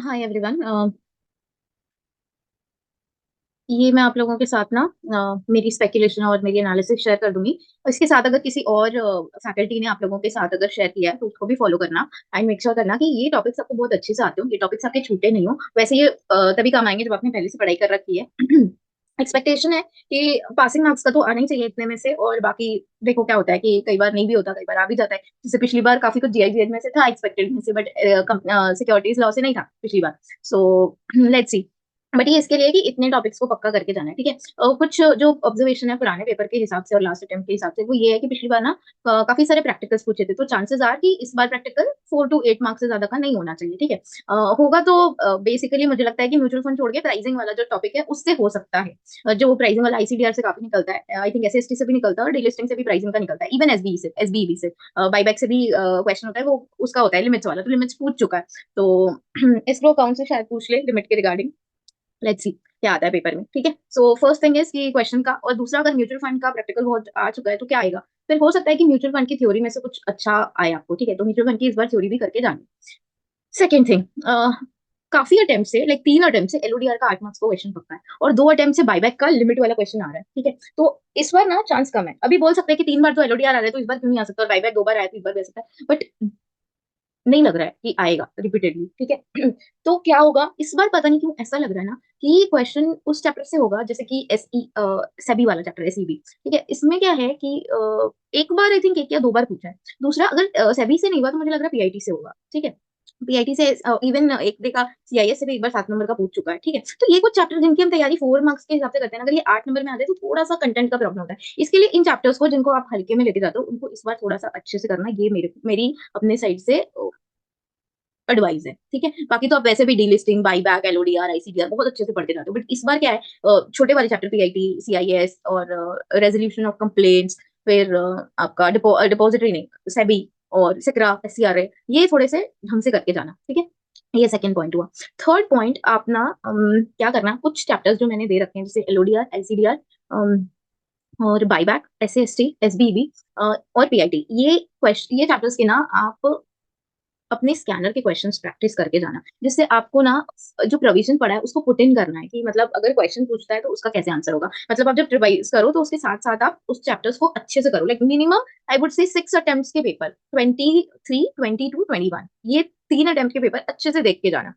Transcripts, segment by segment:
Hi everyone. ये मैं आप लोगों के साथ ना मेरी स्पेकुलेशन और मेरी एनालिसिस शेयर कर दूंगी। और इसके साथ अगर किसी और फैकल्टी ने आप लोगों के साथ अगर शेयर किया है तो उसको भी फॉलो करना एंड मेक श्योर करना कि ये टॉपिक्स आपको बहुत अच्छे से आते हो, ये टॉपिक्स आपके छूटे नहीं हो। वैसे ये तभी काम आएंगे जब आपने पहले से पढ़ाई कर रखी है। एक्सपेक्टेशन है कि पासिंग मार्क्स का तो आना ही चाहिए इतने में से, और बाकी देखो क्या होता है कि कई बार नहीं भी होता, कई बार आ भी जाता है। जैसे पिछली बार काफी कुछ जीआईजीएस में से था एक्सपेक्टेड में से, बट सिक्योरिटीज लॉ से नहीं था पिछली बार। So let's see. बट ये इसके लिए कि इतने टॉपिक्स को पक्का करके जाना है, ठीक है। कुछ जो ऑब्जर्वेशन है पुराने पेपर के हिसाब से और लास्ट अटेम्प्ट के हिसाब से, वो ये है कि पिछली बार ना काफी सारे प्रैक्टिकल्स पूछे थे, तो चांसेस आर कि इस बार प्रैक्टिकल 4 to 8 मार्क्स से ज्यादा का नहीं होना चाहिए, ठीक है। होगा तो बेसिकली मुझे लगता है कि म्यूचुअल फंड छोड़ के प्राइसिंग वाला जो टॉपिक है उससे हो सकता है। जो प्राइसिंग वाला आईसीडीआर से काफी निकलता है, आई थिंक एसएसटी से भी निकलता है और डीलिस्टिंग से भी प्राइसिंग का निकलता है, इवन एसबीई से बाईबैक से भी क्वेश्चन होता है, वो उसका होता है लिमिट्स वाला, तो लिमिट्स पूछ चुका है। तो एस्क्रो अकाउंट से शायद पूछ ले लिमिट के रिगार्डिंग। लेट्स सी क्या आता है पेपर में, ठीक है। सो फर्स्ट थिंग इज कि क्वेश्चन का, और दूसरा अगर म्यूचुअल फंड का प्रैक्टिकल बहुत आ चुका है तो क्या आएगा। फिर हो सकता है कि म्यूचुअल फंड की थ्योरी में से कुछ अच्छा आए आपको, ठीक है, तो म्यूचुअल फंड की इस बार थ्योरी भी करके जानी। सेकेंड थिंग, काफी अटेम्प्ट से, लाइक 3 अटेम्प्ट से एलओडीआर का 8 मार्क्स का क्वेश्चन पक्का है, और 2 अटेम्प्ट से बायबैक का लिमिट वाला क्वेश्चन आ रहा है, ठीक है। तो इस बार ना चांस कम है। अभी बोल सकते हैं कि 3 बार तो एलओडीआर आ रहा है तो इस बार क्यों नहीं आ सकता, और बायबैक 2 बार आया तो इस बार भी आ सकता है, बट नहीं लग रहा है कि आएगा रिपीटेडली, ठीक है। तो क्या होगा इस बार, पता नहीं क्यों ऐसा लग रहा है ना कि क्वेश्चन उस चैप्टर से होगा, जैसे कि सेबी वाला चैप्टर एसईबी, ठीक है। इसमें क्या है कि एक बार आई थिंक 1 या 2 बार पूछा है। दूसरा, अगर सेबी से नहीं हुआ तो मुझे लग रहा है पीआईटी से होगा, ठीक है। पीआईटी से इवन एक देखा, सीआईएस से भी एक बार 7 नंबर का पूछ चुका है, ठीक है। तो ये कुछ चैप्टर जिनकी हम तैयारी 4 मार्क्स के हिसाब से करते हैं ना, अगर ये 8 नंबर में आ जाए तो थोड़ा सा कंटेंट का प्रॉब्लम होता है। इसके लिए इन चैप्टर्स को जिनको आप हल्के में लेके जाते हो उनको इस बार थोड़ा सा अच्छे से करना, ये मेरी अपने साइड से एडवाइस है, ठीक है। बाकी तो आप वैसे भी डीलिस्टिंग, बाईबैक, एलओडीआर, आईसीडीआर बहुत अच्छे से पढ़ते जाते हो, बट इस बार क्या है, छोटे वाले चैप्टर पीआईटी, सीआईएस और रेजोल्यूशन ऑफ कंप्लेंट्स, फिर आपका डिपॉजिटरी नहीं सेबी और सिक्रा एससीआरए, ये थोड़े से ढंग से करके जाना, ठीक है। ये सेकंड पॉइंट हुआ। थर्ड पॉइंट, आप ना क्या करना, कुछ चैप्टर्स जो मैंने दे रखे हैं जैसे एलओडीआर, एलसीडीआर और बाईबैक, एससी, एसबीबी और पीआईटी, ये क्वेश्चन, ये चैप्टर्स के ना आप अपने स्कैनर के क्वेश्चंस प्रैक्टिस करके जाना, जिससे आपको ना जो प्रोविजन पड़ा है उसको पुट इन करना है कि मतलब अगर क्वेश्चन पूछता है तो उसका कैसे आंसर होगा। मतलब आप जब रिवाइज करो तो उसके साथ साथ आप उस चैप्टर्स को अच्छे से करो, like minimum I would say 6 attempts के पेपर, 23, 22, 21, ये 3 अटेम्प्ट के पेपर अच्छे से देख के जाना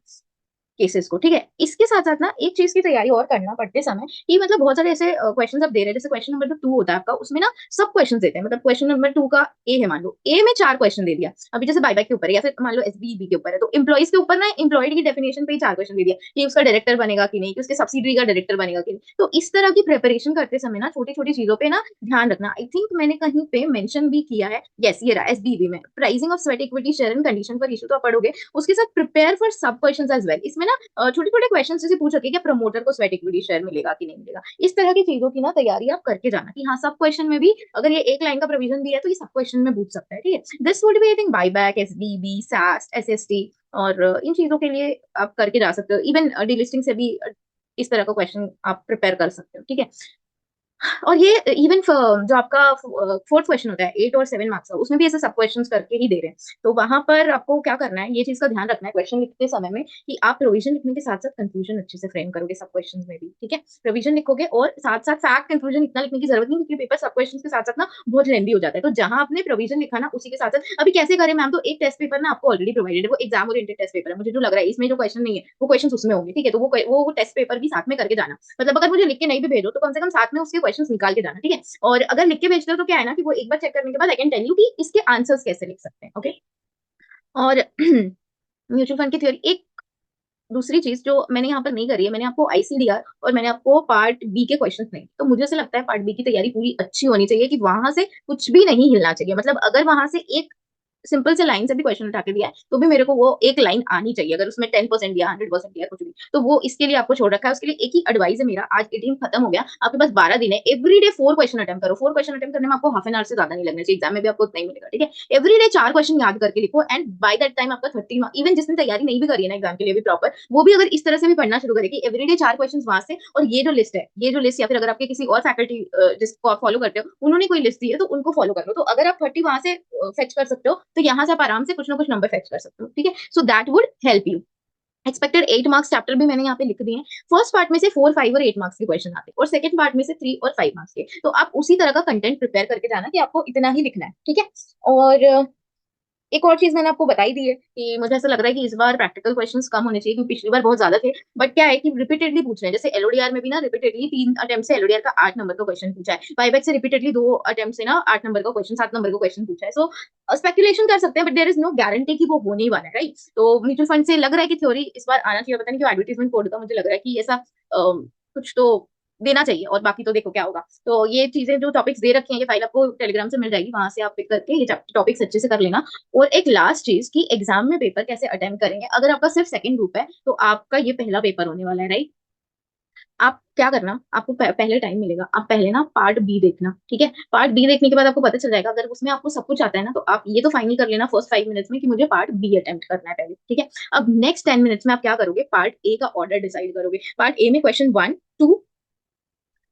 केसेस को, ठीक है। इसके साथ साथ ना एक चीज की तैयारी और करना पढ़ते समय कि मतलब बहुत सारे ऐसे क्वेश्चन आप दे रहे हैं, जैसे क्वेश्चन नंबर जो 2 होता है आपका, उसमें ना सब क्वेश्चन देते हैं, मतलब क्वेश्चन नंबर 2 का ए है, मान लो ए में 4 क्वेश्चन दे दिया, अभी जैसे बाईबैक के ऊपर है या फिर मान लो एसबीबी के ऊपर है, तो एम्प्लॉइज के ऊपर ना एम्प्लॉयड की डेफिनेशन पे ही 4 क्वेश्चन दे दिया कि उसका डायरेक्टर बनेगा कि नहीं, कि उसके सब्सिडरी का डायरेक्टर बनेगा कि नहीं। तो इस तरह की प्रिपरेशन करते समय ना छोटी छोटी चीजों पे ना ध्यान रखना। आई थिंक मैंने कहीं पे मेंशन भी किया है, यस ये रहा एसबीबी में, pricing of sweat equity share and condition for issue, तो आप पढ़ोगे उसके साथ प्रिपेयर फॉर सब क्वेश्चंस एज वेल। इसमें ना छोटे छोटे क्वेश्चन जैसे पूछ सके कि प्रमोटर को स्वेट इक्विटी शेयर मिलेगा कि नहीं मिलेगा, इस तरह की चीजों की ना तैयारी आप करके जाना कि हाँ सब क्वेश्चन में भी अगर ये एक लाइन का प्रोविजन भी है तो ये सब क्वेश्चन में पूछ सकता है, ठीक है। This would be I think buyback, SBB, सास्ट, एसएसटी, और इन चीजों के लिए आप करके जा सकते हो। इवन डीलिस्टिंग से भी इस तरह का क्वेश्चन आप प्रिपेयर कर सकते हो, ठीक है। और ये इवन जो आपका फोर्थ क्वेश्चन होता है 8 और 7 मार्क्स का, उसमें भी ऐसे सब क्वेश्चन करके ही दे रहे हैं, तो वहां पर आपको क्या करना है, ये चीज का ध्यान रखना है क्वेश्चन लिखते समय में कि आप प्रोविजन लिखने के साथ साथ कंक्लूजन अच्छे से फ्रेम करोगे सब क्वेश्चन में भी, ठीक है। प्रोविजन लिखोगे और साथ साथ फैक्ट कंक्लूजन इतना लिखने की जरूरत नहीं, क्योंकि पेपर सब क्वेश्चन के साथ साथ ना बहुत लेंदी हो जाता है, तो जहां आपने प्रोविजन लिखा ना उसी के साथ साथ, अभी कैसे करें मैम, तो एक टेस्ट पेपर ना आपको ऑलरेडी प्रोवाइडेड है, वो एग्जाम ओरिएंटेड टेस्ट पेपर है, मुझे जो लग रहा है इसमें जो क्वेश्चन नहीं है वो क्वेश्चन उसमें होंगे, ठीक है। तो वो टेस्ट पेपर भी साथ में करके जाना, मतलब अगर मुझे लिख के नहीं भी भेजो तो कम से कम साथ में उसके क्वेश्चन निकाल के जाना, ठीक है। और अगर लिख के भेजते हो तो क्या है ना कि वो एक बार चेक करने के बाद आई कैन टेल यू कि इसके आंसर्स कैसे लिख सकते हैं, ओके। और म्यूचुअल फंड की थ्योरी, एक दूसरी चीज जो मैंने यहाँ पर नहीं करी है, मैंने आपको आईसीडीआर और मैंने आपको पार्ट बी के क्वेश्चंस नहीं, तो मुझे ऐसा लगता है पार्ट बी की तैयारी पूरी अच्छी होनी चाहिए कि वहां से कुछ भी नहीं हिलना चाहिए, मतलब अगर वहां से एक सिंपल से लाइन से भी क्वेश्चन उठा के दिया है तो भी मेरे को वो एक लाइन आनी चाहिए, अगर उसमें 10% दिया, 100% दिया, कुछ भी, तो वो इसके लिए आपको छोड़ रखा है। उसके लिए एक ही एडवाइस है मेरा, आज 18 खत्म हो गया, आपके पास 12 दिन है, एवरीडे 4 क्वेश्चन अटेम्प्ट करो। 4 क्वेश्चन अटेम्प्ट करने में आपको हाफ एन आवर से ज्यादा नहीं लगना चाहिए, एग्जाम में भी आपको उतना ही मिलेगा, ठीक है। एवरीडे 4 क्वेश्चन याद करके लिखो एंड बाय दैट टाइम आपका 30 इवन जिसने तैयारी नहीं भी करी है ना एग्जाम के लिए भी प्रॉपर, वो भी अगर इस तरह से भी पढ़ना शुरू करे कि एवरीडे 4 क्वेश्चन वहां से, और ये जो लिस्ट है, ये जो लिस्ट, या फिर अगर आपके किसी और फैकल्टी जिसको आप फॉलो करते हो उन्होंने कोई लिस्ट दी है तो उनको फॉलो कर लो, तो अगर आप 30 वहां से फेच कर सकते हो तो यहाँ से आप आराम से कुछ ना कुछ नंबर फेच कर सकते हो, ठीक है। So that would help you. Expected 8 marks chapter भी मैंने यहाँ पे लिख दिए हैं। फर्स्ट पार्ट में से 4, 5 और 8 मार्क्स के क्वेश्चन आते हैं, और सेकंड पार्ट में से 3 और 5 मार्क्स के। तो आप उसी तरह का कंटेंट प्रिपेयर करके जाना कि आपको इतना ही लिखना है, ठीक है। और एक और चीज मैंने आपको बताई दी है कि मुझे ऐसा लग रहा है कि इस बार प्रैक्टिकल क्वेश्चंस कम होने चाहिए, क्योंकि पिछली बार बहुत ज्यादा थे। बट क्या है कि रिपीटेडली पूछ रहे हैं, जैसे एलओडीआर में भी ना रिपीटेडली 3 अटेम्प्ट से एलओडीआर का 8 नंबर का क्वेश्चन पूछा है, वाइबैक से रिपीटेडली 2 अटेम्प्ट से ना 8 नंबर का क्वेश्चन, 7 नंबर का क्वेश्चन पूछा है। सो स्पेकुलेशन कर सकते हैं, but there is no guarantee कि वो होने ही वाला है, राइट। तो म्यूचुअल फंड से लग रहा है कि थ्योरी इस बार आना चाहिए, पता नहीं क्यों एडवर्टीजमेंट कोड का मुझे लग रहा है कि ऐसा कुछ तो देना चाहिए, और बाकी तो देखो क्या होगा। तो ये चीजें जो टॉपिक्स दे रखी हैं, ये फाइल आपको टेलीग्राम से मिल जाएगी, वहां से आप पिक करके ये टॉपिक्स अच्छे से कर लेना। और एक लास्ट चीज कि एग्जाम में पेपर कैसे अटेम्प्ट करेंगे, अगर आपका सिर्फ सेकंड ग्रुप है तो आपका ये पहला पेपर होने वाला है, राइट। आप क्या करना, आपको पहले टाइम मिलेगा, आप पहले ना पार्ट बी देखना, ठीक है। पार्ट बी देखने के बाद आपको पता चल जाएगा, अगर उसमें आपको सब कुछ आता है ना, तो आप ये तो फाइनल कर लेना फर्स्ट 5 मिनट्स में कि मुझे पार्ट बी अटेम्प्ट करना है पहले, ठीक है। अब नेक्स्ट 10 मिनट्स में आप क्या करोगे, पार्ट ए का ऑर्डर डिसाइड करोगे। पार्ट ए में क्वेश्चन 1, 2,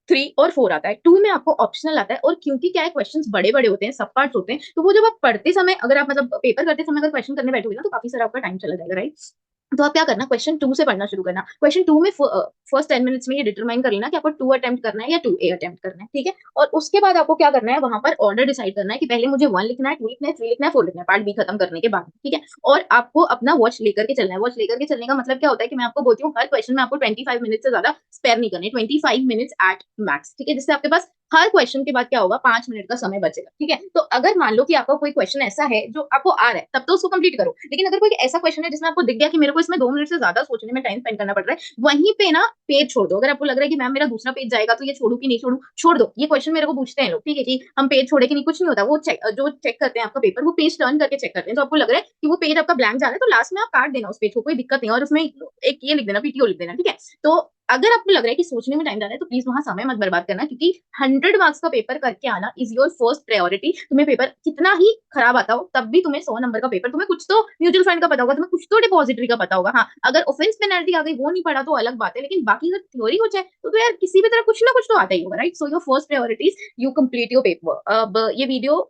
3 और 4 आता है। 2 में आपको ऑप्शनल आता है, और क्योंकि क्या है, क्वेश्चंस बड़े बड़े होते हैं, सब पार्ट्स होते हैं, तो वो जब आप पढ़ते समय, अगर आप मतलब पेपर करते समय अगर क्वेश्चन करने बैठोगे ना, तो काफी सारा आपका टाइम चला जाएगा, राइट। तो आप क्या करना, क्वेश्चन 2 से पढ़ना शुरू करना। क्वेश्चन 2 में फर्स्ट 10 मिनट्स में ये डिटरमाइन कर लेना कि आपको 2 अटेम्प्ट करना है या 2A अटेम्प्ट करना है, ठीक है। और उसके बाद आपको क्या करना है, वहां पर ऑर्डर डिसाइड करना है कि पहले मुझे 1 लिखना है, 2 लिखना है, 3 लिखना है, 4 लिखना है, पार्ट बी खत्म करने के बाद, ठीक है। और आपको अपना वॉच लेकर के चलना है। वॉच लेकर के चलने का मतलब क्या होता है कि मैं आपको बोलती हूँ, हर क्वेश्चन में आपको 25 मिनट से ज्यादा स्पेयर नहीं करने, 25 मिनट्स एट मैक्स, ठीक है। जिससे आपके पास हर क्वेश्चन के बाद क्या होगा, 5 मिनट का समय बचेगा, ठीक है। तो अगर मान लो कि आपका कोई क्वेश्चन ऐसा है जो आपको आ रहा है, तब तो उसको कंप्लीट करो। लेकिन अगर कोई ऐसा क्वेश्चन है जिसमें आपको दिख गया कि मेरे को इसमें 2 मिनट से ज्यादा सोचने में टाइम स्पेंड करना पड़ रहा है, वहीं पे ना पेज छोड़ दो। अगर आपको लग रहा है कि मैम मेरा दूसरा पेज जाएगा तो ये छोड़ू कि नहीं छोड़ू, छोड़ दो। ये क्वेश्चन मेरे को पूछते हैं लोग, ठीक है कि हम पेज छोड़े कि नहीं, कुछ नहीं होता। वो जो चेक करते हैं आपका पेपर, वो पेज टर्न करके चेक करते हैं। तो आपको लग रहा है कि वो पेज आपका ब्लैंक जा रहा है, तो लास्ट में आप काट देना उस पेज को, कोई दिक्कत नहीं। और उसमें एक ये लिख देना, पीटीओ लिख देना, ठीक है। तो अगर आपको लग रहा है कि सोचने में टाइम जा रहा है, तो प्लीज वहां समय मत बर्बाद करना, क्योंकि 100 मार्क्स का पेपर करके आना इज योर फर्स्ट प्रायोरिटी। तुम्हें पेपर कितना ही खराब आता हो, तब भी तुम्हें 100 नंबर का पेपर, तुम्हें कुछ तो म्यूचुअल फंड का पता होगा, तुम्हें कुछ तो डिपॉजिटरी का पता होगा। हाँ, अगर ऑफेंस पेनल्टी आ गई, वो नहीं पढ़ा तो अलग बात है, लेकिन बाकी अगर थ्योरी हो जाए तो यार किसी भी तरह कुछ ना कुछ तो आता ही होगा, right. So your first priorities, you complete your paper. अब ये वीडियो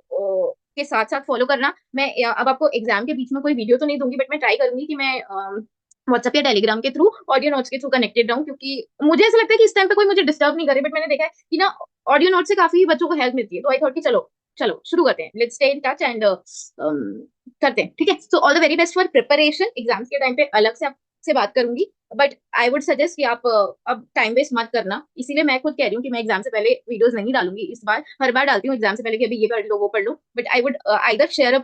के साथ साथ फॉलो करना। मैं अब आपको एग्जाम के बीच में कोई वीडियो तो नहीं दूंगी, बट मैं ट्राई करूंगी कि मैं व्हाट्सएप या टेलीग्राम के थ्रू, ऑडियो नोट्स के थ्रू कनेक्टेड रहूं, क्योंकि मुझे ऐसा लगता है कि इस टाइम पे कोई मुझे डिस्टर्ब नहीं करे। बट मैंने देखा है कि ना, ऑडियो नोट से काफी बच्चों को हेल्प मिलती है। तो आई थॉट कि चलो चलो शुरू करते हैं, let's stay in touch and करते हैं, ठीक है। So all the very best for preparation. Exams के टाइम पे अलग से आपसे बात करूंगी, बट आई वुड सजेस्ट कि आप अब टाइम वेस्ट मत करना। इसीलिए मैं खुद कह रही हूँ कि मैं एग्जाम से पहले वीडियोस नहीं डालूंगी इस बार। हर बार डालती हूँ एग्जाम से पहले कि अभी ये पढ़ लो वो पढ़ लो, but I would either share a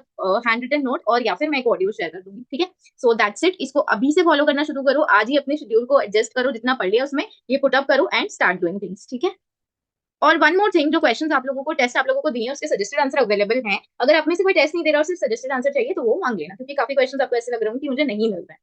handwritten note, और या फिर मैं एक ऑडियो शेयर कर दूंगी, ठीक है। So that's it. इसको अभी से फॉलो करना शुरू करो, आज ही अपने शेड्यूल को एडजस्ट करो, जितना पढ़ लिया उसमें ये पुट अप करो एंड स्टार्ट डूइंग थिंग्स, ठीक है। और वन मोर थिंग, जो क्वेश्चंस आप लोगों को, टेस्ट आप लोगों को दिए हैं, उसके सजेस्टेड आंसर अवेलेबल हैं। अगर आप में से कोई टेस्ट नहीं दे रहा और सिर्फ सजेस्टेड आंसर चाहिए, तो वो मांग लेना, क्योंकि काफी क्वेश्चंस आपको ऐसे लग रहे हो कि मुझे नहीं मिल रहा है।